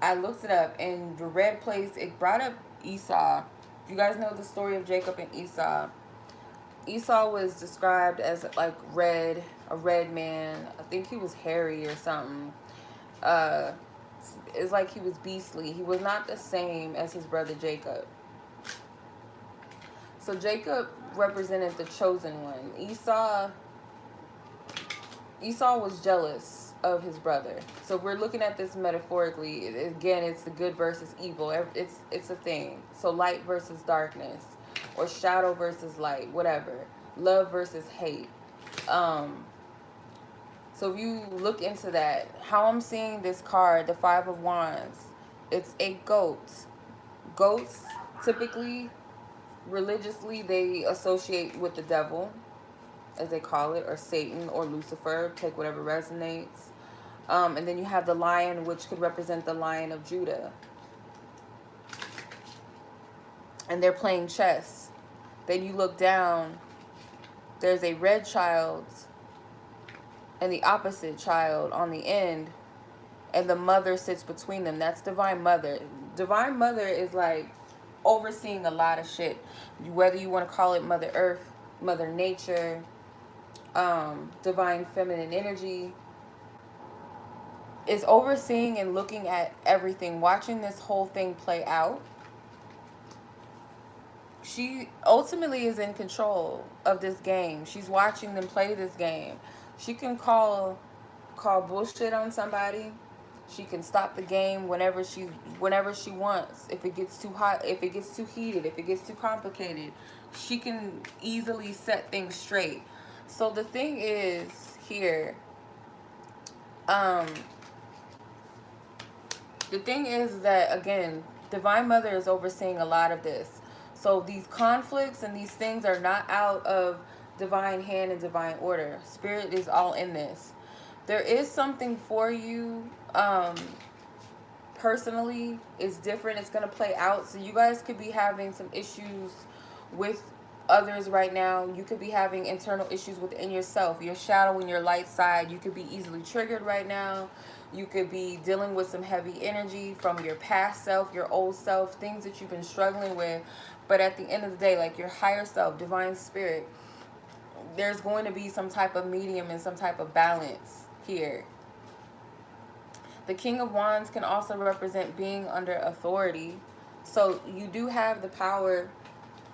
I looked it up, and the red place, it brought up Esau. You guys know the story of Jacob and Esau. Esau was described as like red, a red man. I think he was hairy or something. It's like he was beastly. He was not the same as his brother Jacob. So Jacob represented the chosen one. Esau was jealous of his brother. So we're looking at this metaphorically. Again, it's the good versus evil. It's a thing. So light versus darkness, or shadow versus light, whatever. Love versus hate. So if you look into that, how I'm seeing this card, the Five of Wands, it's a goat. Goats, typically, religiously, they associate with the devil, as they call it, or Satan, or Lucifer, take whatever resonates. And then you have the lion, which could represent the Lion of Judah. And they're playing chess. Then you look down, there's a red child and the opposite child on the end, and the mother sits between them. That's Divine Mother. Divine Mother is like overseeing a lot of shit. Whether you want to call it Mother Earth, Mother Nature, Divine Feminine Energy, is overseeing and looking at everything, watching this whole thing play out. She ultimately is in control of this game. She's watching them play this game. She can call bullshit on somebody. She can stop the game whenever she wants. If it gets too hot, if it gets too heated, if it gets too complicated, she can easily set things straight. So the thing is here, the thing is that, again, Divine Mother is overseeing a lot of this. So these conflicts and these things are not out of divine hand and divine order. Spirit is all in this. There is something for you personally. It's different. It's going to play out. So you guys could be having some issues with others right now. You could be having internal issues within yourself, your shadow and your light side. You could be easily triggered right now. You could be dealing with some heavy energy from your past self, your old self, things that you've been struggling with. But at the end of the day, like your higher self, divine spirit, there's going to be some type of medium and some type of balance here. The King of Wands can also represent being under authority. So you do have the power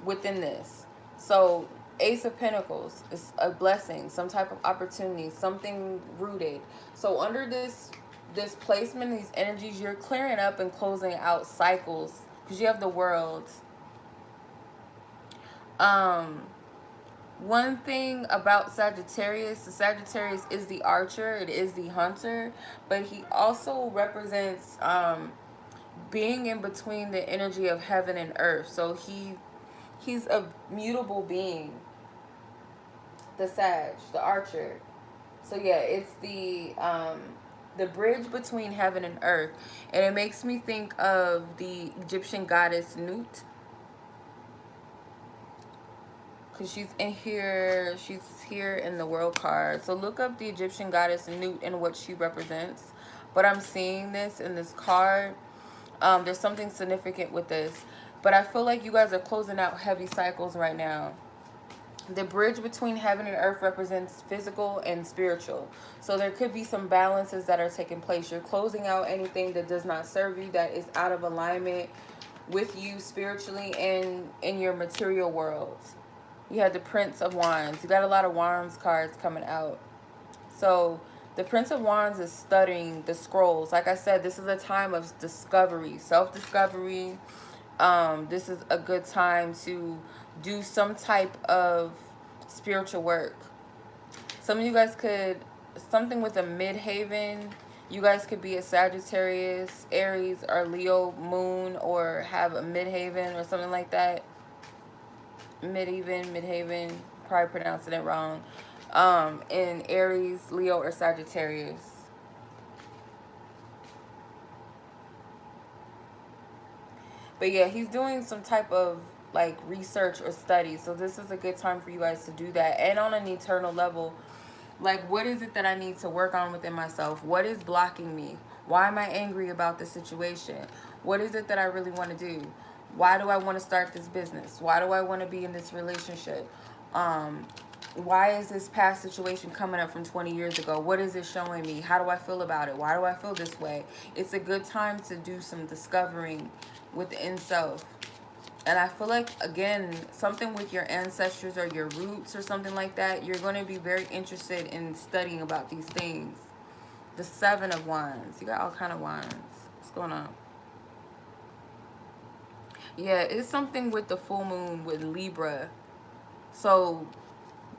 within this. So Ace of Pentacles is a blessing, some type of opportunity, something rooted. So under this placement, these energies, you're clearing up and closing out cycles because you have the World. One thing about Sagittarius, the Sagittarius is the archer, it is the hunter, but he also represents being in between the energy of heaven and earth. So he's a mutable being, the Sag, the archer. So yeah, it's the bridge between heaven and earth, and it makes me think of the Egyptian goddess Nut, because she's here in the World card. So look up the Egyptian goddess Nut and what she represents. But I'm seeing this in this card. There's something significant with this, but I feel like you guys are closing out heavy cycles right now. The bridge between heaven and earth represents physical and spiritual. So there could be some balances that are taking place. You're closing out anything that does not serve you, that is out of alignment with you spiritually and in your material world. You had the Prince of Wands. You got a lot of Wands cards coming out. So the Prince of Wands is studying the scrolls. Like I said, this is a time of discovery, self-discovery. This is a good time to do some type of spiritual work. Some of you guys could, something with a midhaven. You guys could be a Sagittarius, Aries, or Leo moon, or have a midhaven or something like that. Midhaven, probably pronouncing it wrong. In Aries, Leo, or Sagittarius. But yeah, he's doing some type of like research or study. So this is a good time for you guys to do that. And on an eternal level, like, what is it that I need to work on within myself? What is blocking me? Why am I angry about this situation? What is it that I really want to do? Why do I want to start this business? Why do I want to be in this relationship? Why is this past situation coming up from 20 years ago? What is it showing me? How do I feel about it? Why do I feel this way? It's a good time to do some discovering within self. And I feel like, again, something with your ancestors or your roots or something like that, you're going to be very interested in studying about these things. The Seven of Wands. You got all kind of wands. What's going on? Yeah, it's something with the full moon with Libra. So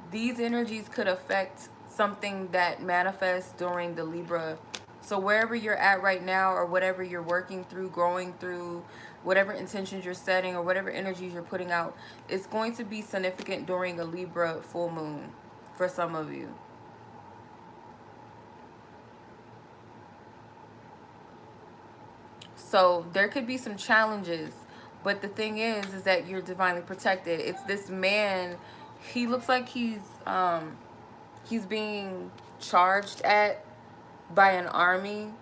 these energies could affect something that manifests during the Libra. So wherever you're at right now, or whatever you're working through, growing through, whatever intentions you're setting, or whatever energies you're putting out, it's going to be significant during a Libra full moon for some of you. So there could be some challenges, but the thing is that you're divinely protected. It's this man, he looks like he's being charged at by an army,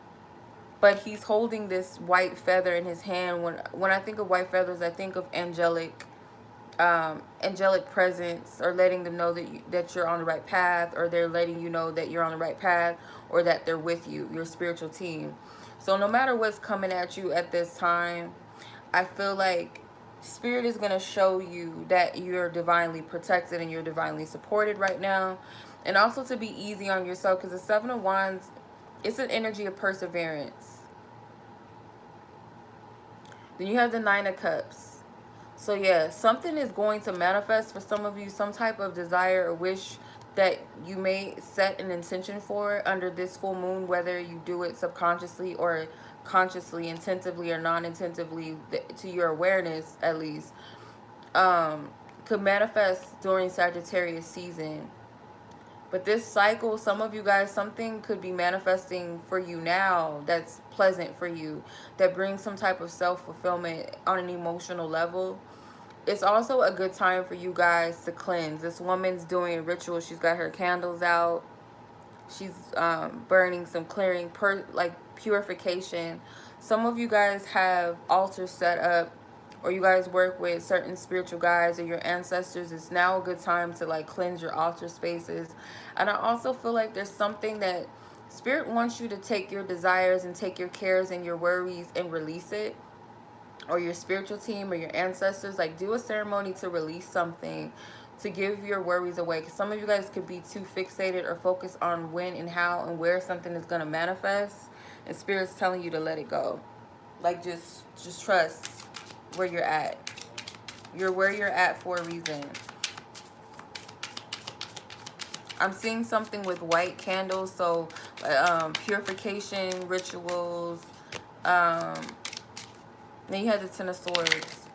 but he's holding this white feather in his hand. When I think of white feathers, I think of angelic presence, or letting them know that you're on the right path, or they're letting you know that you're on the right path, or that they're with you, your spiritual team. So no matter what's coming at you at this time, I feel like Spirit is going to show you that you're divinely protected and you're divinely supported right now. And also to be easy on yourself, because the Seven of Wands, it's an energy of perseverance. Then you have the Nine of Cups. So yeah, something is going to manifest for some of you, some type of desire or wish that you may set an intention for under this full moon, whether you do it subconsciously or consciously, intentively or non-intentively, to your awareness at least, could manifest during Sagittarius season. But this cycle, some of you guys, something could be manifesting for you now that's pleasant for you, that brings some type of self-fulfillment on an emotional level. It's also a good time for you guys to cleanse. This woman's doing a ritual. She's got her candles out. She's burning some clearing, like purification. Some of you guys have altars set up or you guys work with certain spiritual guides or your ancestors, it's now a good time to like cleanse your altar spaces. And I also feel like there's something that Spirit wants you to take your desires and take your cares and your worries and release it, or your spiritual team or your ancestors, like do a ceremony to release something, to give your worries away. Because some of you guys could be too fixated or focused on when and how and where something is going to manifest, and Spirit's telling you to let it go. Like just trust where you're at. You're where you're at for a reason. I'm seeing something with white candles, so purification rituals. Then you had the Ten of Swords.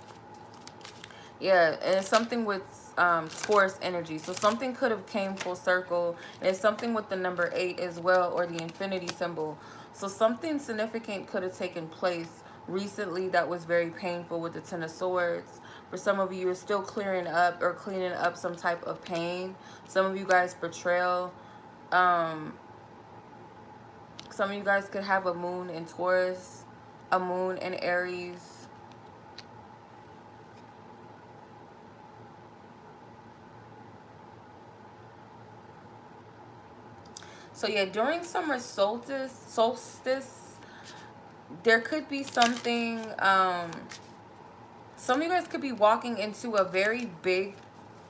Yeah, and it's something with Taurus energy. So something could have came full circle. And it's something with the number 8 as well, or the infinity symbol. So something significant could have taken place recently that was very painful with the Ten of Swords. For some of you, you're still clearing up or cleaning up some type of pain. Some of you guys, betrayal. Some of you guys could have a moon in Taurus, a moon in Aries. So yeah, during summer solstice, there could be something, some of you guys could be walking into a very big,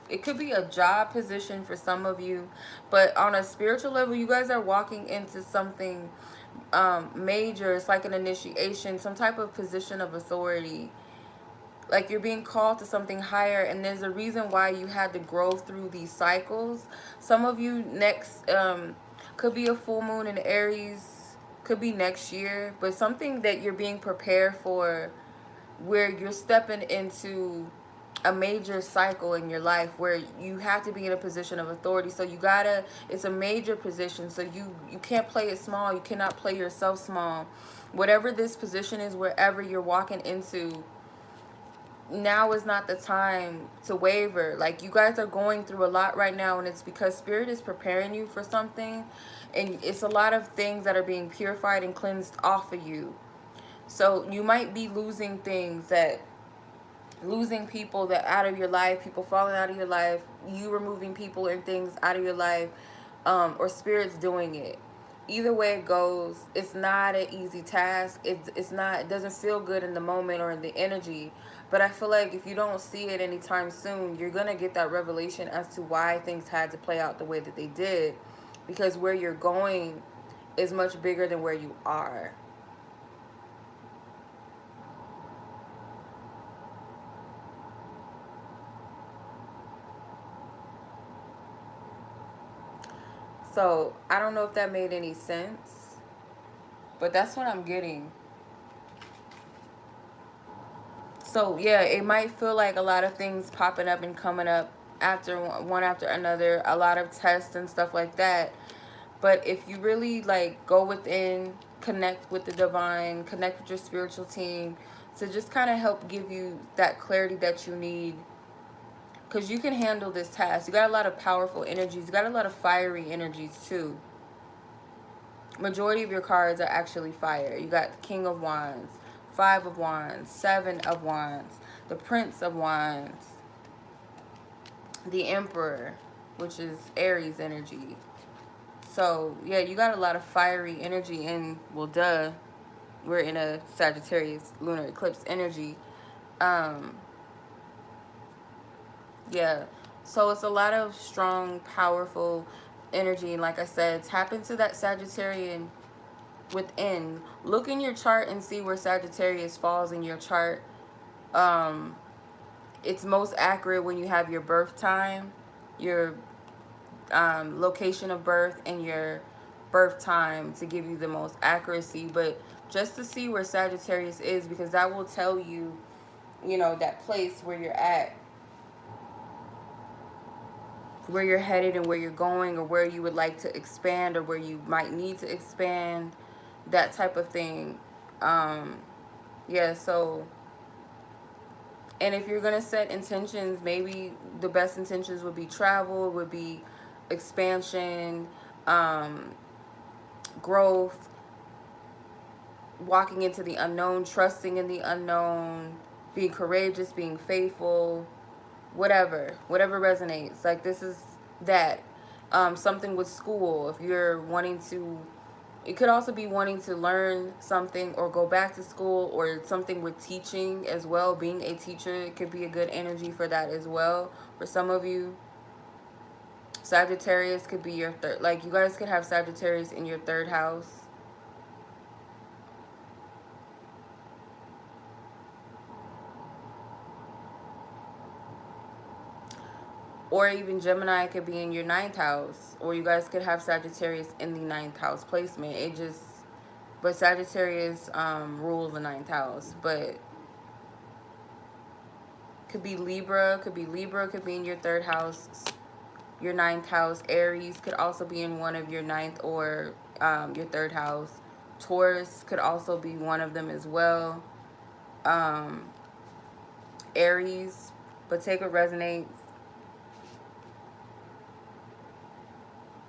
it could be a job position for some of you, but on a spiritual level, you guys are walking into something major. It's like an initiation, some type of position of authority. Like you're being called to something higher, and there's a reason why you had to grow through these cycles. Some of you next could be a full moon in Aries, could be next year, but something that you're being prepared for, where you're stepping into a major cycle in your life where you have to be in a position of authority. So you gotta, it's a major position, so you can't play it small. You cannot play yourself small. Whatever this position is, wherever you're walking into, now is not the time to waver. Like, you guys are going through a lot right now, and it's because Spirit is preparing you for something, and it's a lot of things that are being purified and cleansed off of you. So you might be losing things, that losing people that out of your life, people falling out of your life, you removing people and things out of your life, or Spirit's doing it. Either way it goes, it's not an easy task. It's not, it doesn't feel good in the moment or in the energy. But I feel like if you don't see it anytime soon, you're going to get that revelation as to why things had to play out the way that they did. Because where you're going is much bigger than where you are. So I don't know if that made any sense, but that's what I'm getting. So yeah, it might feel like a lot of things popping up and coming up after one after another, a lot of tests and stuff like that. But if you really like go within, connect with the divine, connect with your spiritual team to just kind of help give you that clarity that you need, because you can handle this task. You got a lot of powerful energies. You got a lot of fiery energies too. Majority of your cards are actually fire. You got the King of Wands, 5 of Wands, 7 of Wands, the Prince of Wands, the Emperor, which is Aries energy. So, yeah, you got a lot of fiery energy, and, well, duh, we're in a Sagittarius lunar eclipse energy. Yeah, so it's a lot of strong, powerful energy. And like I said, tap into that Sagittarian within. Look in your chart and see where Sagittarius falls in your chart. It's most accurate when you have your birth time, your location of birth, and your birth time to give you the most accuracy. But just to see where Sagittarius is, because that will tell you, you know, that place where you're at, where you're headed and where you're going, or where you would like to expand, or where you might need to expand, that type of thing. Yeah, so, and if you're going to set intentions, maybe the best intentions would be travel, would be expansion, growth, walking into the unknown, trusting in the unknown, being courageous, being faithful, whatever resonates. Like this is that. Something with school, if you're wanting to, it could also be wanting to learn something or go back to school, or something with teaching as well. Being a teacher, it could be a good energy for that as well. For some of you, Sagittarius could be your third. Like you guys could have Sagittarius in your third house. Or even Gemini could be in your ninth house. Or you guys could have Sagittarius in the ninth house placement. It just, but Sagittarius rules the ninth house. But could be Libra, could be Libra, could be in your third house, your ninth house. Aries could also be in one of your ninth or your third house. Taurus could also be one of them as well. Aries, but take what resonates.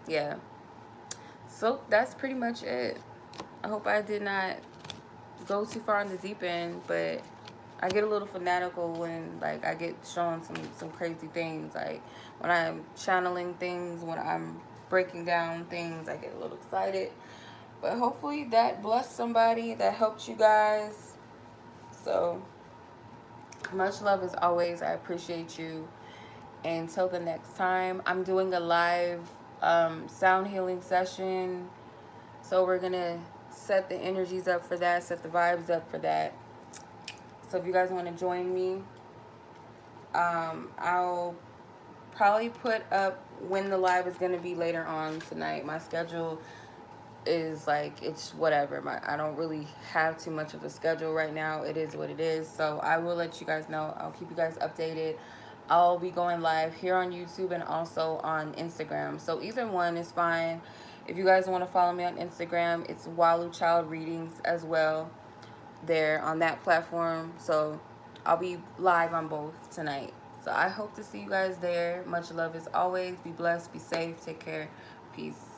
Yeah. So that's pretty much it. I hope I did not go too far in the deep end, but I get a little fanatical when like I get shown some crazy things. Like when I'm channeling things, when I'm breaking down things, I get a little excited. But hopefully that blessed somebody, that helped you guys. So much love as always. I appreciate you. Until the next time, I'm doing a live sound healing session. So we're going to set the energies up for that, set the vibes up for that. So if you guys want to join me, I'll probably put up when the live is going to be later on tonight. My schedule is like, it's whatever. I don't really have too much of a schedule right now. It is what it is. So I will let you guys know. I'll keep you guys updated. I'll be going live here on YouTube and also on Instagram. So either one is fine. If you guys want to follow me on Instagram, it's Walu Child Readings as well there on that platform. So I'll be live on both tonight. So I hope to see you guys there. Much love as always. Be blessed. Be safe. Take care. Peace.